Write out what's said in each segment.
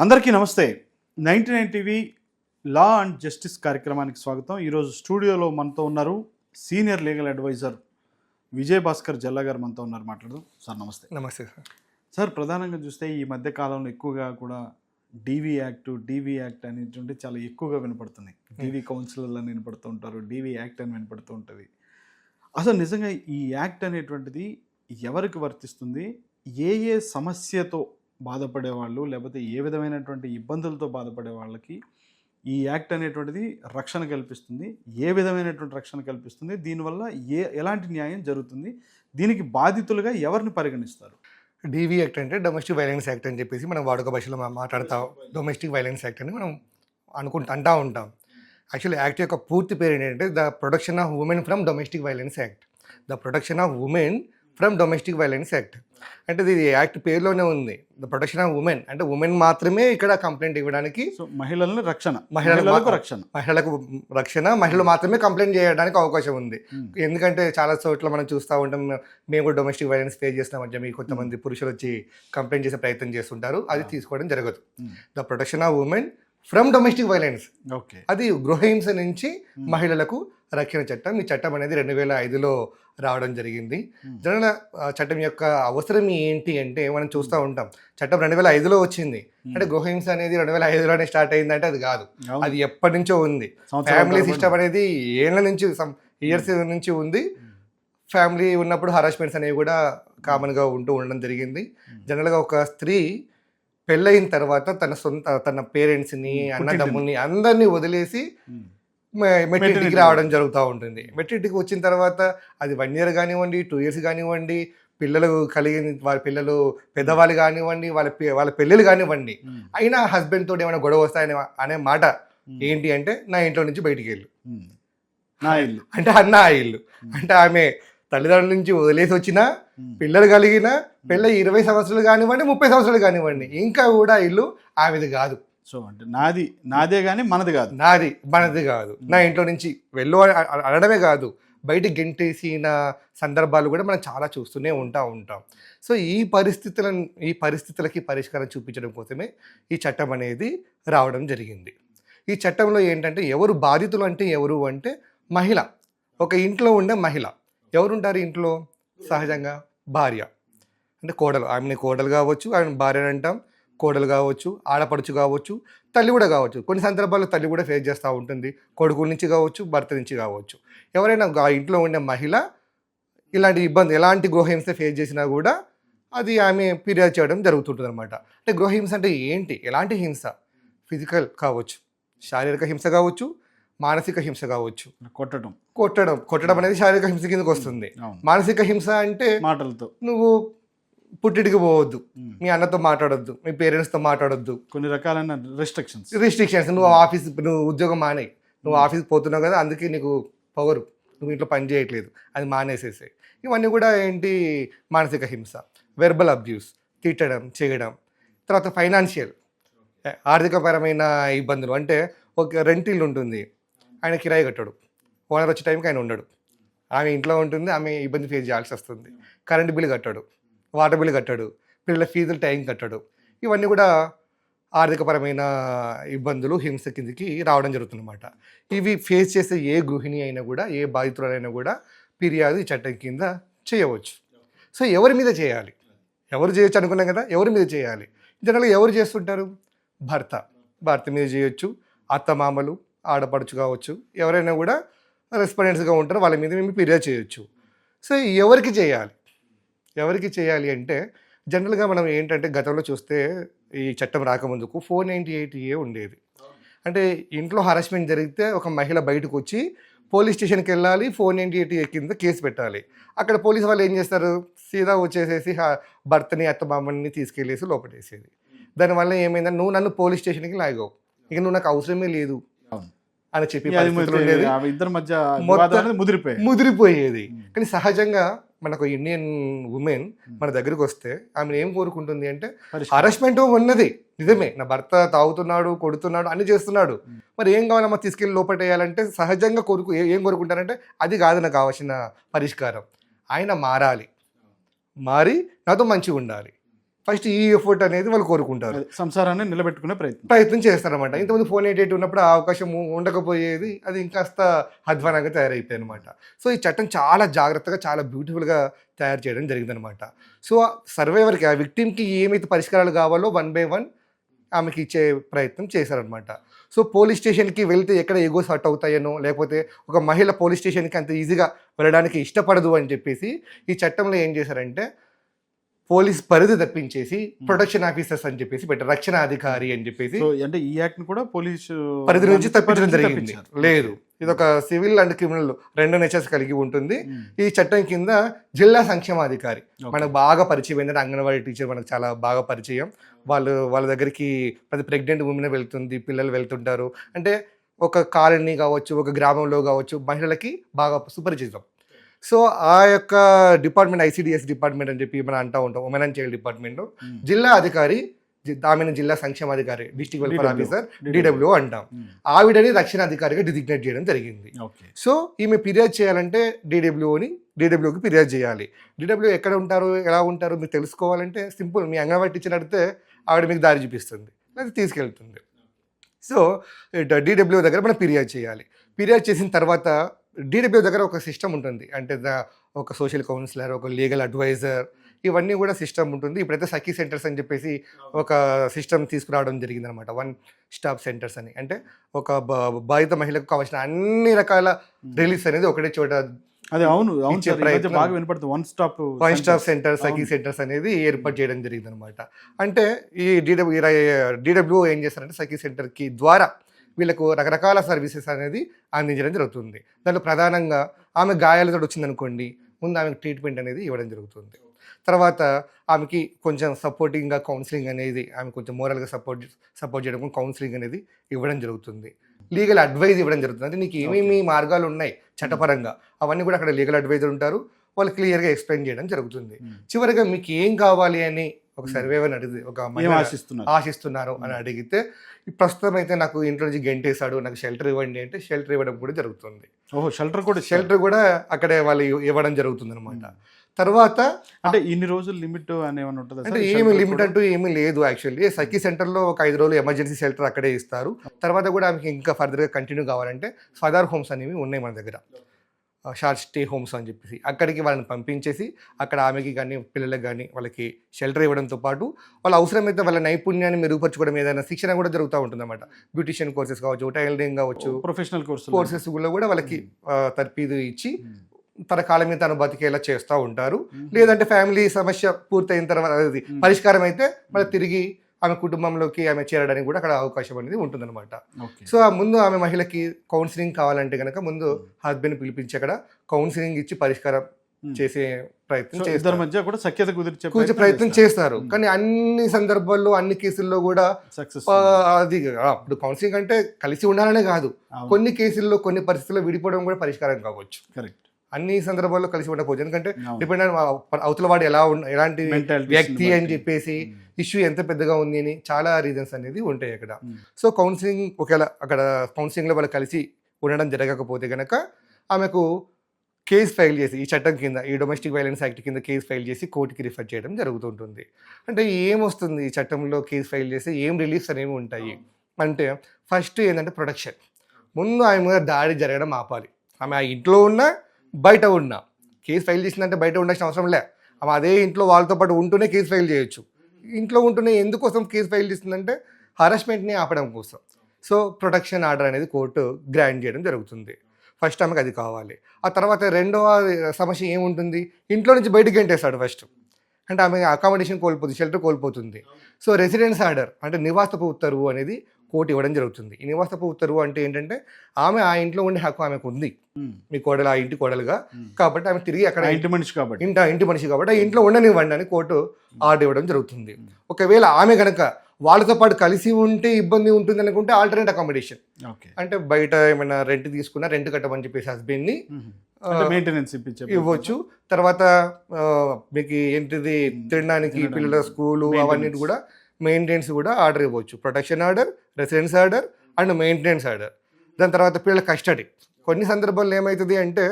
అందరికీ నమస్తే. 99 TV law and justice కార్యక్రమానికి స్వాగతం. ఈరోజు స్టూడియోలో మనతో ఉన్నారు senior legal adviser Vijay Bhaskar Jalla garu మనతో ఉన్నారు. మాట్లాడదాం. సార్ నమస్తే. నమస్తే సార్. సార్, ప్రధానంగా చూస్తే ఈ మధ్య కాలంలో ఎక్కువగా కూడా డీవీ యాక్ట్ అనేటువంటి చాలా ఎక్కువగా వినపడుతున్నాయి. డీవీ కౌన్సిలర్లు అని వినపడుతూ ఉంటారు, డీవీ యాక్ట్ అని వినపడుతూ ఉంటుంది. అసలు నిజంగా ఈ యాక్ట్ అనేటువంటిది ఎవరికి వర్తిస్తుంది? ఏ ఏ సమస్యతో బాధపడే వాళ్ళు, లేకపోతే ఏ విధమైనటువంటి ఇబ్బందులతో బాధపడే వాళ్ళకి ఈ యాక్ట్ అనేటువంటిది రక్షణ కల్పిస్తుంది? ఏ విధమైనటువంటి రక్షణ కల్పిస్తుంది? దీనివల్ల ఎలాంటి న్యాయం జరుగుతుంది? దీనికి బాధితులుగా ఎవరిని పరిగణిస్తారు? డీవీ యాక్ట్ అంటే డొమెస్టిక్ వైలెన్స్ యాక్ట్ అని చెప్పేసి మనం వాడుక భాషలో మాట్లాడతాం. డొమెస్టిక్ వైలెన్స్ యాక్ట్ అని మనం అంటూ ఉంటాం. యాక్చువల్లీ యాక్ట్ యొక్క పూర్తి పేరు ఏంటంటే the protection of women from domestic violence act. The protection of women from domestic violence act అంటే ఇది యాక్ట్ పేరులోనే ఉంది. ద ప్రొటెక్షన్ ఆఫ్ ఉమెన్ అంటే ఉమెన్ మాత్రమే ఇక్కడ కంప్లైంట్ ఇవ్వడానికి, మహిళలకు రక్షణ, మహిళలు మాత్రమే కంప్లైంట్ చేయడానికి అవకాశం ఉంది. ఎందుకంటే చాలా చోట్ల మనం చూస్తూ ఉంటాం, మేము కూడా డొమెస్టిక్ వైలెన్స్ ఫేస్ చేస్తామని చెప్పి కొంతమంది పురుషులు వచ్చి కంప్లైంట్ చేసే ప్రయత్నం చేస్తుంటారు. అది తీసుకోవడం జరగదు. The protection of women from domestic violence, అది గృహహింస నుంచి మహిళలకు రక్షణ చట్టం. ఈ చట్టం అనేది 2005లో రావడం జరిగింది. జనరల్ చట్టం యొక్క అవసరం ఏంటి అంటే మనం చూస్తూ ఉంటాం, చట్టం 2005లో వచ్చింది. అంటే గృహహింస అనేది 2005లోనే స్టార్ట్ అయిందంటే అది కాదు, అది ఎప్పటి నుంచో ఉంది. ఫ్యామిలీ సిస్టమ్ అనేది ఏళ్ళ నుంచి, ఇయర్స్ నుంచి ఉంది. ఫ్యామిలీ ఉన్నప్పుడు హరాస్మెంట్స్ అనేవి కూడా కామన్గా ఉండడం జరిగింది. జనరల్గా ఒక స్త్రీ పెళ్ళయిన తర్వాత తన పేరెంట్స్ని, అన్నదమ్ముల్ని అందరినీ వదిలేసి మెట్రిటీకి రావడం జరుగుతూ ఉంటుంది. మెట్రిటీకి వచ్చిన తర్వాత అది 1 year కానివ్వండి, 2 years కానివ్వండి, పిల్లలు కలిగిన వాళ్ళ పిల్లలు పెద్దవాళ్ళు కానివ్వండి, వాళ్ళ పెళ్ళిళ్ళు కానివ్వండి, అయినా హస్బెండ్ తోటి ఏమైనా గొడవ వస్తాయని అనే మాట ఏంటి అంటే, నా ఇంట్లో నుంచి బయటికి వెళ్ళు, నా ఇల్లు అంటే నా ఇల్లు. అంటే ఆమె తల్లిదండ్రుల నుంచి వదిలేసి వచ్చినా, పిల్లలు కలిగిన పెళ్ళి 20 సంవత్సరాలు కానివ్వండి, 30 సంవత్సరాలు కానివ్వండి, ఇంకా కూడా ఇల్లు ఆమెది కాదు. సో అంటే నాదే కానీ మనది కాదు. నా ఇంట్లో నుంచి వెళ్ళు అనడమే కాదు, బయటికి గెంటేసిన సందర్భాలు కూడా మనం చాలా చూస్తూనే ఉంటాం. సో ఈ పరిస్థితులకి పరిష్కారం చూపించడం కోసమే ఈ చట్టం అనేది రావడం జరిగింది. ఈ చట్టంలో ఏంటంటే ఎవరు బాధితులు అంటే ఎవరు అంటే మహిళ, ఒక ఇంట్లో ఉండే మహిళ. ఎవరుంటారు ఇంట్లో? సహజంగా భార్య అంటే కోడలు. ఆమెని కోడలు కావచ్చు, ఆమె భార్యని అంటాం, కోడలు కావచ్చు, ఆడపడుచు కావచ్చు, తల్లి కూడా కావచ్చు. కొన్ని సందర్భాల్లో తల్లి కూడా ఫేస్ చేస్తూ ఉంటుంది, కొడుకు నుంచి కావచ్చు, భర్త నుంచి కావచ్చు. ఎవరైనా ఆ ఇంట్లో ఉండే మహిళ ఇలాంటి ఇబ్బంది, ఎలాంటి గృహహింస ఫేస్ చేసినా కూడా అది ఆమె ఫిర్యాదు చేయడం జరుగుతుంటుంది అనమాట. అంటే గృహహింస అంటే ఏంటి? ఎలాంటి హింస? ఫిజికల్ కావచ్చు, శారీరక హింస కావచ్చు, మానసిక హింస కావచ్చు. కొట్టడం అనేది శారీరక హింస కిందకి వస్తుంది. మానసిక హింస అంటే మాటలతో, నువ్వు పుట్టిడికి పోవద్దు, మీ అన్నతో మాట్లాడొద్దు, మీ పేరెంట్స్తో మాట్లాడొద్దు, కొన్ని రకాలైన రిస్ట్రిక్షన్స్. నువ్వు ఉద్యోగం మానేయి, నువ్వు ఆఫీస్కి పోతున్నావు కదా, అందుకే నీకు పవరు, నువ్వు ఇంట్లో పని చేయట్లేదు, అది మానేసేసాయి. ఇవన్నీ కూడా ఏంటి? మానసిక హింస. వెర్బల్ అబ్యూస్, తిట్టడం, చేయడం. తర్వాత ఫైనాన్షియల్, ఆర్థికపరమైన ఇబ్బందులు. అంటే ఒక రెంట్ ఇల్లు ఉంటుంది, ఆయన కిరాయి కట్టడు, ఓనర్ వచ్చే టైంకి ఆయన ఉండడు, ఆమె ఇంట్లో ఉంటుంది, ఆమె ఇబ్బంది ఫేస్ చేయాల్సి వస్తుంది. కరెంట్ బిల్లు కట్టడు, వాటర్ బిల్లు కట్టాడు, పిల్లల ఫీజులు టైం కట్టాడు. ఇవన్నీ కూడా ఆర్థికపరమైన ఇబ్బందులు, హింస కిందకి రావడం జరుగుతుందన్నమాట. ఇవి ఫేస్ చేసే ఏ గృహిణి అయినా కూడా, ఏ బాధితులైనా కూడా ఫిర్యాదు ఈ చట్టం కింద చేయవచ్చు. సో ఎవరి మీద చేయాలి? ఎవరు చేయొచ్చు అనుకున్నాం కదా, ఎవరి మీద చేయాలి? జనరల్గా ఎవరు చేస్తుంటారు? భర్త మీద చేయొచ్చు, అత్తమామలు, ఆడపడుచు కావచ్చు, ఎవరైనా కూడా రెస్పాండెంట్స్గా ఉంటారు, వాళ్ళ మీద మేము ఫిర్యాదు చేయొచ్చు. సో ఎవరికి చేయాలి అంటే, జనరల్గా మనం ఏంటంటే గతంలో చూస్తే ఈ చట్టం రాకముందుకు 498A ఉండేది. అంటే ఇంట్లో హరాస్మెంట్ జరిగితే ఒక మహిళ బయటకు వచ్చి పోలీస్ స్టేషన్కి వెళ్ళాలి, 498A కింద కేసు పెట్టాలి. అక్కడ పోలీసు వాళ్ళు ఏం చేస్తారు? సీదా వచ్చేసేసి భర్తని, అత్తమామని తీసుకెళ్ళేసి లోపటేసేది. దానివల్ల ఏమైందంటే, నువ్వు నన్ను పోలీస్ స్టేషన్కి లాగావు, ఇక నువ్వు నాకు అవసరమే లేదు అని చెప్పి ముదిరిపోయేది. కానీ సహజంగా మనకు ఇండియన్ ఉమెన్ మన దగ్గరికి వస్తే ఆమె ఏం కోరుకుంటుంది అంటే, హరాస్మెంట్ ఉన్నది నిజమే, నా భర్త తాగుతున్నాడు, కొడుతున్నాడు, అన్ని చేస్తున్నాడు, మరి ఏం కావాలమ్మా తీసుకెళ్ళి లోపటేయాలంటే సహజంగా ఏం కోరుకుంటారంటే, అది కాదు నాకు కావాల్సిన పరిష్కారం, ఆయన మారి నాతో మంచిగా ఉండాలి, ఫస్ట్ ఈ ఎఫర్ట్ అనేది వాళ్ళు కోరుకుంటారు, సంసారాన్ని నిలబెట్టుకునే ప్రయత్నం చేస్తారనమాట. ఇంతకుముందు ఫోన్ 88 ఉన్నప్పుడు ఆ అవకాశం ఉండకపోయేది, అది ఇంకాస్త అధ్వానంగా తయారైపోయాయి అనమాట. సో ఈ చట్టం చాలా జాగ్రత్తగా చాలా బ్యూటిఫుల్గా తయారు చేయడం జరిగిందనమాట. సో సర్వైవర్కి, ఆ విక్టిమ్కి ఏమైతే పరిష్కారాలు కావాలో 1 by 1 ఆమెకి ఇచ్చే ప్రయత్నం చేశారనమాట. సో పోలీస్ స్టేషన్కి వెళ్తే ఎక్కడ ఎగోస్ హర్ట్ అవుతాయనో, లేకపోతే ఒక మహిళ పోలీస్ స్టేషన్కి అంత ఈజీగా వెళ్ళడానికి ఇష్టపడదు అని చెప్పేసి ఈ చట్టంలో ఏం చేశారంటే పోలీస్ పరిధి తప్పించేసి ప్రొటెక్షన్ ఆఫీసర్స్ అని చెప్పేసి పెట్టారు, రక్షణ అధికారి అని చెప్పేసి. అంటే ఈ యాక్ట్ కూడా పోలీసు పరిధి నుంచి తప్పించడం జరిగింది. లేదు, ఇది ఒక సివిల్ అండ్ క్రిమినల్ 2 నేచర్స్ కలిగి ఉంటుంది. ఈ చట్టం కింద జిల్లా సంక్షేమాధికారి మనకు బాగా పరిచయం ఏంటంటే అంగన్వాడీ టీచర్ మనకు చాలా బాగా పరిచయం. వాళ్ళ దగ్గరికి ప్రతి ప్రెగ్నెంట్ ఉమెన్ వెళ్తుంది, పిల్లలు వెళ్తుంటారు. అంటే ఒక కాలనీ కావచ్చు, ఒక గ్రామంలో కావచ్చు, మహిళలకి బాగా సుపరిచితం. సో ఆ యొక్క డిపార్ట్మెంట్ ICDS డిపార్ట్మెంట్ అని చెప్పి మనం అంటూ ఉంటాం, ఉమెన్ అండ్ చైల్డ్ డిపార్ట్మెంట్. జిల్లా అధికారి ఆమెను జిల్లా సంక్షేమాధికారి, డిస్ట్రిక్ట్ వెల్ఫేర్ ఆఫీసర్, DWO అంటాం. ఆవిడని రక్షణ అధికారిగా డిజిగ్నేట్ చేయడం జరిగింది. సో ఈమె ఫిర్యాదు చేయాలంటే DWOకి ఫిర్యాదు చేయాలి. DWO ఎక్కడ ఉంటారు, ఎలా ఉంటారు మీరు తెలుసుకోవాలంటే సింపుల్, మీ అంగన్వాడీ టీచర్ అడిగితే ఆవిడ మీకు దారి చూపిస్తుంది, లేదా తీసుకెళ్తుంది. సో DWO దగ్గర మనం ఫిర్యాదు చేయాలి. ఫిర్యాదు చేసిన తర్వాత DWO దగ్గర ఒక సిస్టమ్ ఉంటుంది, అంటే ఒక సోషల్ కౌన్సిలర్, ఒక లీగల్ అడ్వైజర్, ఇవన్నీ కూడా సిస్టమ్ ఉంటుంది. ఇప్పుడైతే సఖీ సెంటర్స్ అని చెప్పేసి ఒక సిస్టమ్ తీసుకురావడం జరిగింది అనమాట, 1 స్టాప్ సెంటర్స్ అని. అంటే ఒక బాధిత మహిళకు కావాల్సిన అన్ని రకాల రిలీఫ్స్ అనేది ఒకటే చోట. అదే అవును బాగా వినపడుతుంది, 1 స్టాప్ సెంటర్, సఖీ సెంటర్స్ అనేది ఏర్పాటు చేయడం జరిగింది అనమాట. అంటే ఈ DWO ఏం చేస్తారంటే సఖీ సెంటర్కి ద్వారా వీళ్ళకు రకరకాల సర్వీసెస్ అనేది అందించడం జరుగుతుంది. దాంట్లో ప్రధానంగా ఆమె గాయాలతో వచ్చిందనుకోండి, ముందు ఆమెకు ట్రీట్మెంట్ అనేది ఇవ్వడం జరుగుతుంది. తర్వాత ఆమెకి కొంచెం సపోర్టింగ్గా కౌన్సిలింగ్ అనేది, ఆమె కొంచెం మోరల్గా సపోర్ట్ చేయడం, కౌన్సిలింగ్ అనేది ఇవ్వడం జరుగుతుంది. లీగల్ అడ్వైజ్ ఇవ్వడం జరుగుతుంది. అంటే నీకు ఏమేమి మార్గాలు ఉన్నాయి చట్టపరంగా అవన్నీ కూడా అక్కడ లీగల్ అడ్వైజర్ ఉంటారు, వాళ్ళు క్లియర్గా ఎక్స్ప్లెయిన్ చేయడం జరుగుతుంది. చివరిగా మీకు ఏం కావాలి అని ఒక సర్వేవర్ అడిగితే, ఒక ఆశిస్తున్నారు అని అడిగితే, ప్రస్తుతం అయితే నాకు ఇంట్లో నుంచి గెంటేశాడు, నాకు షెల్టర్ ఇవ్వండి అంటే షెల్టర్ ఇవ్వడం కూడా జరుగుతుంది. షెల్టర్ కూడా అక్కడే వాళ్ళు ఇవ్వడం జరుగుతుంది అనమాట. తర్వాత అంటే ఇన్ని రోజులు లిమిట్ అనేమన్నా ఉంటుంది అంటే ఏమి లిమిట్ అంటూ ఏమీ లేదు. యాక్చువల్లీ సఖీ సెంటర్లో ఒక 5 రోజులు ఎమర్జెన్సీ షెల్టర్ అక్కడే ఇస్తారు. తర్వాత కూడా ఆమెకి ఇంకా ఫర్దర్గా కంటిన్యూ కావాలంటే ఫాదర్ హోమ్స్ అనేవి ఉన్నాయి మన దగ్గర, షార్ట్ స్టే హోమ్స్ అని చెప్పేసి. అక్కడికి వాళ్ళని పంపించేసి అక్కడ ఆమెకి కానీ పిల్లలకు కానీ వాళ్ళకి షెల్టర్ ఇవ్వడంతో పాటు వాళ్ళ అవసరమైతే వాళ్ళ నైపుణ్యాన్ని మెరుగుపరచుకోవడం, ఏదైనా శిక్షణ కూడా జరుగుతూ ఉంటుంది అన్నమాట. బ్యూటిషియన్ కోర్సెస్ కావచ్చు, టైలరింగ్ కావచ్చు, ప్రొఫెషనల్ కోర్సెస్ కూడా వాళ్ళకి తర్ఫీదు ఇచ్చి తన కాలం మీద తను బతికేలా చేస్తూ ఉంటారు. లేదంటే ఫ్యామిలీ సమస్య పూర్తయిన తర్వాత అది పరిష్కారం అయితే మళ్ళీ తిరిగి ఆమె కుటుంబంలోకి ఆమె చేరడానికి కూడా అక్కడ అవకాశం అనేది ఉంటుందన్నమాట. సో ఆ ముందు ఆమె మహిళకి కౌన్సిలింగ్ కావాలంటే కనుక ముందు హస్బెండ్ పిలిపించి అక్కడ కౌన్సిలింగ్ ఇచ్చి పరిష్కారం చేసే ప్రయత్నం చేస్తారు, మధ్య కూడా సఖ్యత కుదిర్చే ప్రయత్నం చేస్తారు. కానీ అన్ని సందర్భాల్లో అన్ని కేసుల్లో కూడా అది ఇప్పుడు కౌన్సిలింగ్ అంటే కలిసి ఉండాలనే కాదు, కొన్ని కేసుల్లో కొన్ని పరిస్థితుల్లో విడిపోవడం కూడా పరిష్కారం కావచ్చు. కరెక్ట్, అన్ని సందర్భాల్లో కలిసి ఉండకపోవచ్చు. ఎందుకంటే డిపెండ్ అవతల వాడు ఎలాంటి వ్యక్తి అని చెప్పేసి, ఇష్యూ ఎంత పెద్దగా ఉంది అని చాలా రీజన్స్ అనేది ఉంటాయి అక్కడ. సో కౌన్సిలింగ్ ఒకవేళ అక్కడ కౌన్సిలింగ్లో వాళ్ళు కలిసి ఉండడం జరగకపోతే కనుక ఆమెకు కేసు ఫైల్ చేసి, ఈ చట్టం కింద, ఈ డొమెస్టిక్ వైలెన్స్ యాక్ట్ కింద కేసు ఫైల్ చేసి కోర్టుకి రిఫర్ చేయడం జరుగుతుంటుంది. అంటే ఏమొస్తుంది ఈ చట్టంలో కేసు ఫైల్ చేసి, ఏం రిలీఫ్స్ అనేవి ఉంటాయి అంటే, ఫస్ట్ ఏంటంటే ప్రొటెక్షన్. ముందు ఆమె మీద దాడి జరగడం ఆపాలి. ఆమె ఆ ఇంట్లో ఉన్నా బయట ఉన్నా కేసు ఫైల్ చేసిందంటే బయట ఉండాల్సిన అవసరం లే, ఆమె అదే ఇంట్లో వాళ్ళతో పాటు ఉంటూనే కేసు ఫైల్ చేయొచ్చు. ఇంట్లో ఉంటూనే ఎందుకోసం కేసు ఫైల్ చేస్తుందంటే హరాస్మెంట్ని ఆపడం కోసం. సో ప్రొటెక్షన్ ఆర్డర్ అనేది కోర్టు గ్రాంట్ చేయడం జరుగుతుంది. ఫస్ట్ ఆమెకు అది కావాలి. ఆ తర్వాత రెండవ సమస్య ఏముంటుంది, ఇంట్లో నుంచి బయటకు గెంటేస్తాడు ఫస్ట్. అంటే ఆమె అకామిడేషన్ కోల్పోతుంది, షెల్టర్ కోల్పోతుంది. సో రెసిడెన్స్ ఆర్డర్ అంటే నివాసపు ఉత్తర్వు అనేది కోర్టు ఇవ్వడం జరుగుతుంది. ఈ నివాసపు ఉత్తర్వు అంటే ఏంటంటే ఆమె ఆ ఇంట్లో ఉండే హక్కు ఆమెకు ఉంది, మీ కోడలు ఆ ఇంటి కోడలుగా, కాబట్టి ఆమె తిరిగి అక్కడ ఇంటి మనిషి కాబట్టి ఆ ఇంట్లో ఉండనివ్వండి అని కోర్టు ఆర్డర్ ఇవ్వడం జరుగుతుంది. ఒకవేళ ఆమె కనుక వాళ్ళతో పాటు కలిసి ఉంటే ఇబ్బంది ఉంటుంది అనుకుంటే ఆల్టర్నేట్ అకామిడేషన్, అంటే బయట ఏమైనా రెంట్ తీసుకున్నా రెంట్ కట్టమని చెప్పేసి హస్బెండ్ని మెయింటెనెన్స్ ఇవ్వచ్చు. తర్వాత మీకు ఏంటిది తినడానికి పిల్లల స్కూలు అవన్నీ కూడా మెయింటెనెన్స్ కూడా ఆర్డర్ ఇవ్వచ్చు. Protection order, residence order and maintenance order. దాని తర్వాత పిల్లల కస్టడీ. కొన్ని సందర్భాల్లో ఏమవుతుంది అంటే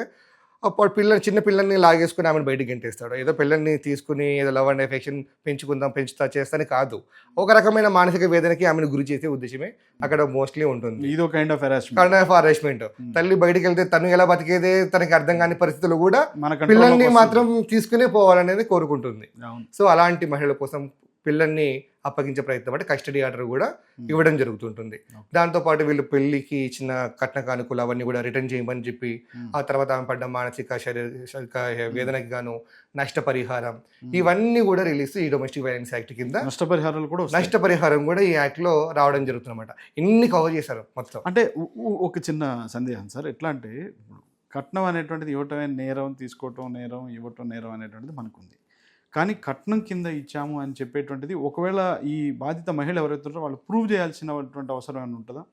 అప్పుడు చిన్న పిల్లల్ని లాగేసుకుని ఆమెను బయటికి గెంటేస్తాడు. ఏదో పిల్లల్ని తీసుకుని ఏదో లవ్ అండ్ ఎఫెక్షన్ పెంచుతా చేస్తాని కాదు. ఒక రకమైన మానసిక వేదనకి ఆమెను గురి చేసే ఉద్దేశమే అక్కడ మోస్ట్లీ ఉంటుంది. ఇదో కైండ్ ఆఫ్ హరాస్మెంట్. తల్లి బయటికి వెళ్తే తను ఎలా బతికేదే తనకి అర్థం కాని పరిస్థితులు కూడా మన పిల్లల్ని మాత్రం తీసుకునే పోవాలనేది కోరుకుంటుంది. అవును. సో అలాంటి మహిళల కోసం పిల్లల్ని అప్పగించే ప్రయత్నం అంటే కస్టడీ ఆర్డర్ కూడా ఇవ్వడం జరుగుతుంటుంది. దాంతోపాటు వీళ్ళు పెళ్లికి ఇచ్చిన కట్న కానుకలు అవన్నీ కూడా రిటర్న్ చేయమని చెప్పి, ఆ తర్వాత ఆమె పడ్డ మానసిక శారీరక వేదనకి గాను నష్టపరిహారం, ఇవన్నీ కూడా రిలీజ్ ఈ డొమెస్టిక్ వైలెన్స్ యాక్ట్ కింద నష్టపరిహారం కూడా ఈ యాక్ట్ లో రావడం జరుగుతుందన్నమాట. ఇన్ని కవర్ చేశారు మొత్తం. అంటే ఒక చిన్న సందేహం సార్, ఎట్లా అంటే కట్నం అనేటువంటిది ఇవ్వటమే నేరం, తీసుకోవటం నేరం, ఇవ్వటం నేరం అనేటువంటిది మనకుంది. కానీ కట్నం కింద ఇచ్చాము అని చెప్పేటువంటిది ఒకవేళ ఈ బాధిత మహిళ ఎవరైతే ఉంటారో వాళ్ళు ప్రూవ్ చేయాల్సినటువంటి అవసరం ఏమైనా ఉంటుందా?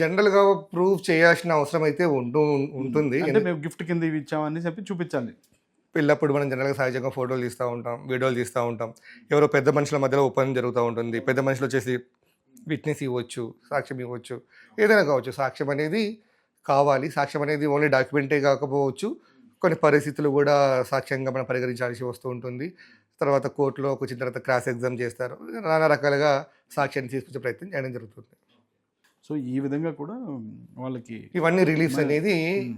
జనరల్గా ప్రూవ్ చేయాల్సిన అవసరం అయితే ఉంటుంది. అంటే మేము గిఫ్ట్ కింద ఇవి ఇచ్చామని చెప్పి చూపించాలి. పిల్లప్పుడు మనం జనరల్గా సహజంగా ఫోటోలు తీస్తూ ఉంటాం, వీడియోలు తీస్తూ ఉంటాం. ఎవరో పెద్ద మనుషుల మధ్యలో ఒప్పందం జరుగుతూ ఉంటుంది. పెద్ద మనుషులు వచ్చేసి విట్నెస్ ఇవ్వచ్చు, సాక్ష్యం ఇవ్వచ్చు, ఏదైనా కావచ్చు. సాక్ష్యం అనేది కావాలి. సాక్ష్యం అనేది ఓన్లీ డాక్యుమెంటే కాకపోవచ్చు, కొన్ని పరిస్థితులు కూడా సాక్ష్యంగా మనం పరిగణించాల్సి వస్తూ ఉంటుంది. తర్వాత కోర్టులో వచ్చిన తర్వాత క్రాస్ ఎగ్జామ్ చేస్తారు. నానా రకాలుగా సాక్ష్యాన్ని తీసుకొచ్చే ప్రయత్నం చేయడం జరుగుతుంది. సో ఈ విధంగా కూడా వాళ్ళకి ఇవన్నీ రిలీఫ్స్ అనేది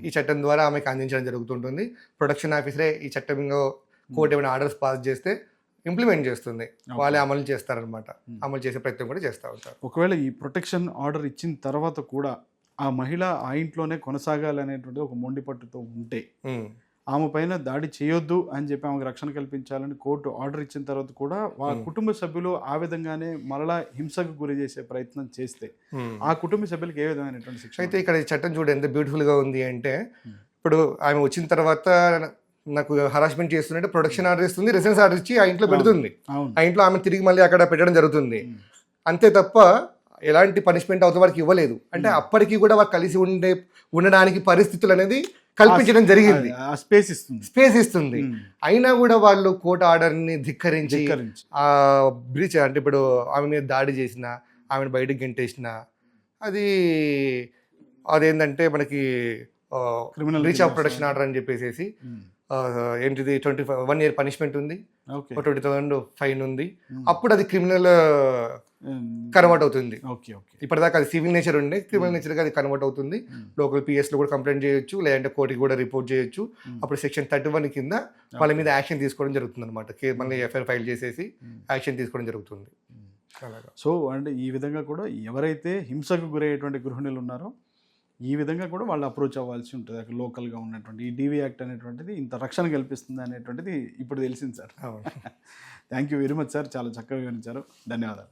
ఈ చట్టం ద్వారా ఆమెకు అందించడం జరుగుతుంటుంది. ప్రొటెక్షన్ ఆఫీసరే ఈ చట్టంలో కోర్టు ఏమైనా ఆర్డర్స్ పాస్ చేస్తే ఇంప్లిమెంట్ చేస్తుంది, వాళ్ళే అమలు చేస్తారనమాట. అమలు చేసే ప్రయత్నం కూడా చేస్తూ ఉంటారు. ఒకవేళ ఈ ప్రొటెక్షన్ ఆర్డర్ ఇచ్చిన తర్వాత కూడా ఆ మహిళ ఆ ఇంట్లోనే కొనసాగాలి అనేటువంటి ఒక మొండి పట్టుతో ఉంటే, ఆమె పైన దాడి చేయొద్దు అని చెప్పి ఆమెకు రక్షణ కల్పించాలని కోర్టు ఆర్డర్ ఇచ్చిన తర్వాత కూడా వాళ్ళ కుటుంబ సభ్యులు ఆ విధంగానే మరలా హింసకు గురి చేసే ప్రయత్నం చేస్తే ఆ కుటుంబ సభ్యులకు ఏ విధమైనటువంటి శిక్ష? అయితే ఇక్కడ ఈ చట్టం చూడ ఎంత బ్యూటిఫుల్ గా ఉంది అంటే, ఇప్పుడు ఆమె వచ్చిన తర్వాత నాకు హరాస్మెంట్ చేస్తుంటే ప్రొటెక్షన్ ఆర్డర్ ఇస్తుంది, రెసిడెన్స్ ఆర్డర్ ఇచ్చి ఆ ఇంట్లో పెడుతుంది. ఆ ఇంట్లో ఆమె తిరిగి మళ్ళీ అక్కడ పెట్టడం జరుగుతుంది. అంతే తప్ప ఎలాంటి పనిష్మెంట్ అవతల వారికి ఇవ్వలేదు. అంటే అప్పటికి కూడా వారు కలిసి ఉండడానికి పరిస్థితులు అనేది కల్పించడం జరిగింది, స్పేస్ ఇస్తుంది. అయినా కూడా వాళ్ళు కోర్టు ఆర్డర్ని ధిక్కరించి ఆ బ్రీచ్, అంటే ఇప్పుడు ఆమె మీద దాడి చేసిన, ఆమెను బయటకు గెంటేసిన, అదేంటంటే మనకి బ్రీచ్ ఆఫ్ ప్రొటెక్షన్ ఆర్డర్ అని చెప్పేసి ఏంటిది 1 year పనిష్మెంట్ ఉంది, 20,000 ఫైన్ ఉంది. అప్పుడు అది క్రిమినల్ కన్వర్ట్ అవుతుంది. ఇప్పటిదాకా అది సివిల్ నేచర్ ఉండే, క్రిమినల్ నేచర్గా అది కన్వర్ట్ అవుతుంది. లోకల్ పిఎస్లో కూడా కంప్లైంట్ చేయొచ్చు, లేదంటే కోర్టుకి కూడా రిపోర్ట్ చేయొచ్చు. అప్పుడు సెక్షన్ 31 కింద వాళ్ళ మీద యాక్షన్ తీసుకోవడం జరుగుతుంది అనమాట. మళ్ళీ ఎఫ్ఐఆర్ ఫైల్ చేసేసి యాక్షన్ తీసుకోవడం జరుగుతుంది. సో అంటే ఈ విధంగా కూడా ఎవరైతే హింసకు గురయ్యేటువంటి గృహిణులు ఉన్నారో ఈ విధంగా కూడా వాళ్ళు అప్రోచ్ అవ్వాల్సి ఉంటుంది. అక్కడ లోకల్గా ఉన్నటువంటి ఈ డీవీ యాక్ట్ అనేటువంటిది ఇంత రక్షణ కల్పిస్తుంది అనేటువంటిది ఇప్పుడు తెలిసింది sir. Thank you very much sir, చాలా చక్కగా వివరించారు. ధన్యవాదాలు.